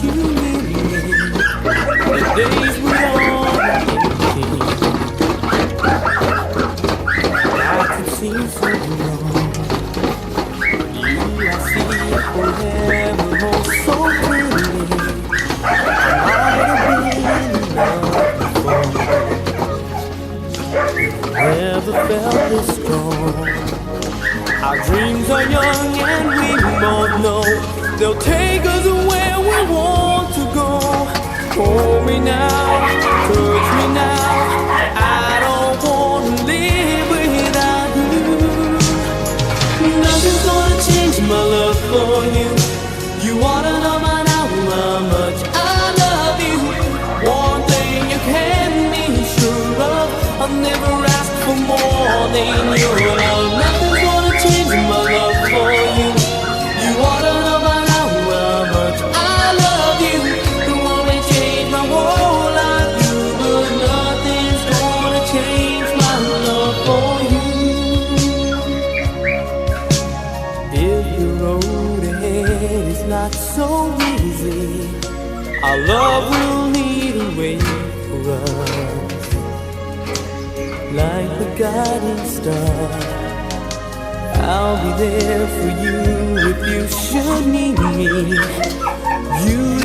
you near me. The days we all I could seem so long. You I see forever, oh so clearly. I might have been in love before. Never felt this strong. Our dreams are young and we both know they'll take us where we want to go. Hold me now, touch me now. I don't wanna live without you. Nothing's gonna change my love for you. You wanna know by now how much I love you. One thing you can be sure of, I'll never ask for more than your love. Nothing's gonna change my love for you. You wanna know by now how much I love you. The one may change my whole life, but nothing's gonna change my love for you. If the road ahead is not so easy, our love will lead a way for us, like the guiding star. I'll be there for you if you should need me. You